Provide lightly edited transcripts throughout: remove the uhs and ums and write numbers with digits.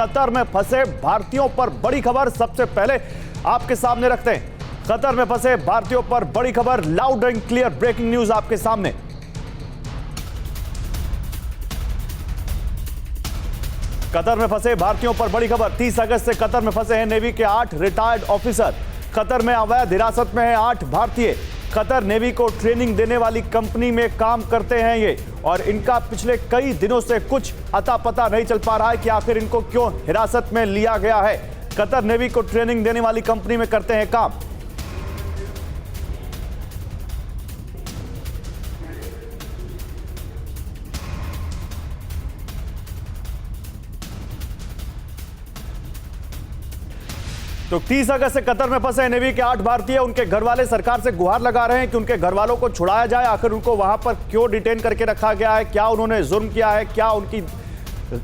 Qatar में फंसे भारतीयों पर बड़ी खबर सबसे पहले आपके सामने रखते हैं। कतर में फंसे भारतीयों पर बड़ी खबर, loud and clear breaking news आपके सामने। कतर में फंसे भारतीयों पर बड़ी खबर। 30 अगस्त से कतर में फंसे हैं नेवी के 8 रिटायर्ड ऑफिसर। कतर में अवैध हिरासत में हैं 8 भारतीय। कतर नेवी को ट्रेनिंग देने वाली कंपनी में काम करते हैं ये, और इनका पिछले कई दिनों से कुछ अता पता नहीं चल पा रहा है कि आखिर इनको क्यों हिरासत में लिया गया है। कतर नेवी को ट्रेनिंग देने वाली कंपनी में करते हैं काम। तो 30 अगस्त से कतर में फंसे नेवी के 8 भारतीय, उनके घर वाले सरकार से गुहार लगा रहे हैं कि उनके घर वालों को छुड़ाया जाए। आखिर उनको वहां पर क्यों डिटेन करके रखा गया है, क्या उन्होंने जुर्म किया है, क्या उनकी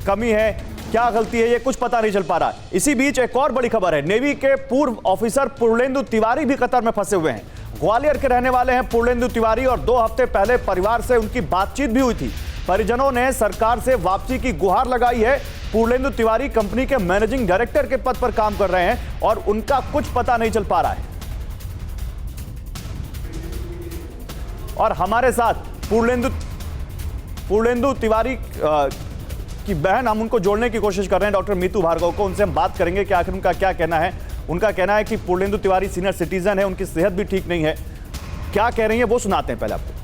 कमी है, क्या गलती है, ये कुछ पता नहीं चल पा रहा है। इसी बीच एक और बड़ी खबर है, नेवी के पूर्व ऑफिसर पूर्णेंदु तिवारी भी कतर में फंसे हुए हैं। ग्वालियर के रहने वाले हैं पूर्णेंदु तिवारी, और 2 हफ्ते पहले परिवार से उनकी बातचीत भी हुई थी। परिजनों ने सरकार से वापसी की गुहार लगाई है। पूर्णेंदु तिवारी कंपनी के मैनेजिंग डायरेक्टर के पद पर काम कर रहे हैं और उनका कुछ पता नहीं चल पा रहा है। और हमारे साथ पूर्णेंदु तिवारी की बहन, हम उनको जोड़ने की कोशिश कर रहे हैं, डॉक्टर मीतू भार्गव को। उनसे हम बात करेंगे कि आखिर उनका क्या कहना है। उनका कहना है कि पूर्णेंदु तिवारी सीनियर सिटीजन है, उनकी सेहत भी ठीक नहीं है। क्या कह रही है वो सुनाते हैं पहले आपको।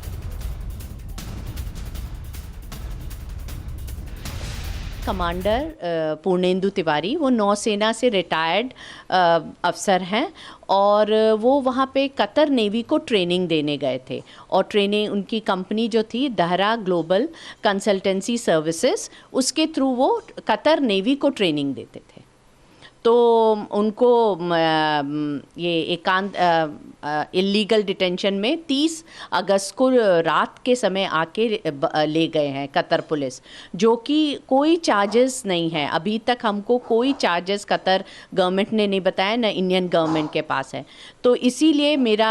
कमांडर पूर्णेंदु तिवारी, वो नौसेना से रिटायर्ड अफसर हैं और वो वहाँ पे कतर नेवी को ट्रेनिंग देने गए थे। और ट्रेनिंग उनकी कंपनी जो थी दहरा ग्लोबल कंसल्टेंसी सर्विसेज, उसके थ्रू वो कतर नेवी को ट्रेनिंग देते थे। तो उनको ये एकांत इलीगल डिटेंशन में 30 अगस्त को रात के समय आके ले गए हैं कतर पुलिस, जो कि कोई चार्जेस नहीं है। अभी तक हमको कोई चार्जेस कतर गवर्नमेंट ने नहीं बताया, न इंडियन गवर्नमेंट के पास है। तो इसीलिए मेरा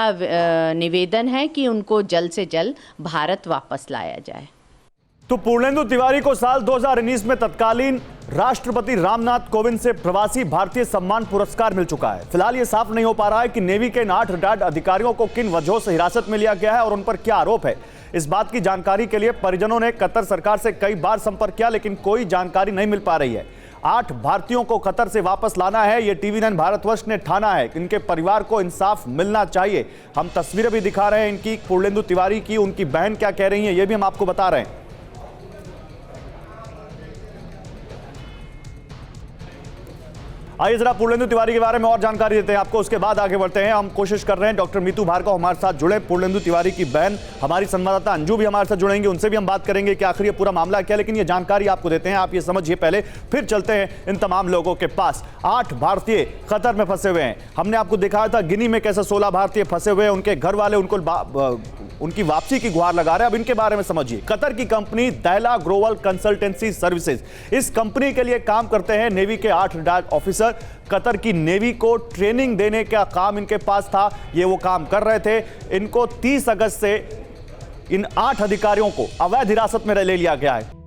निवेदन है कि उनको जल्द से जल्द भारत वापस लाया जाए। तो पूर्णेंदु तिवारी को साल 2019 में तत्कालीन राष्ट्रपति रामनाथ कोविंद से प्रवासी भारतीय सम्मान पुरस्कार मिल चुका है। फिलहाल यह साफ नहीं हो पा रहा है कि नेवी के इन 8 रिटायर्ड अधिकारियों को किन वजहों से हिरासत में लिया गया है और उन पर क्या आरोप है। इस बात की जानकारी के लिए परिजनों ने कतर सरकार से कई बार संपर्क किया, लेकिन कोई जानकारी नहीं मिल पा रही है। 8 भारतीयों को कतर से वापस लाना है, यह TV9 भारतवर्ष ने ठाना है। इनके परिवार को इंसाफ मिलना चाहिए। हम तस्वीरें भी दिखा रहे हैं इनकी, पूर्णेंदु तिवारी की। उनकी बहन क्या कह रही है यह भी हम आपको बता रहे हैं। आइए जरा पूर्णेंदु तिवारी के बारे में और जानकारी देते हैं आपको, उसके बाद आगे बढ़ते हैं। हम कोशिश कर रहे हैं डॉक्टर मीतू भार्गव हमारे साथ जुड़े। पूर्णेंदु तिवारी की बहन, हमारी संवाददाता अंजू भी हमारे साथ जुड़ेंगे, उनसे भी हम बात करेंगे कि आखिर ये पूरा मामला क्या है। लेकिन ये जानकारी आपको देते हैं, आप ये समझिए पहले, फिर चलते हैं इन तमाम लोगों के पास। 8 भारतीय कतर में फंसे हुए हैं। हमने आपको दिखाया था गिनी में कैसे 16 भारतीय फंसे हुए हैं। उनके घर वाले उनकी वापसी की गुहार लगा रहे हैं। अब इनके बारे में समझिए। कतर की कंपनी दहला ग्लोबल कंसल्टेंसी सर्विसेज, इस कंपनी के लिए काम करते हैं नेवी के 8 रिटायर्ड ऑफिसर। कतर की नेवी को ट्रेनिंग देने का काम इनके पास था, ये वो काम कर रहे थे। इनको 30 अगस्त से इन 8 अधिकारियों को अवैध हिरासत में ले लिया गया है।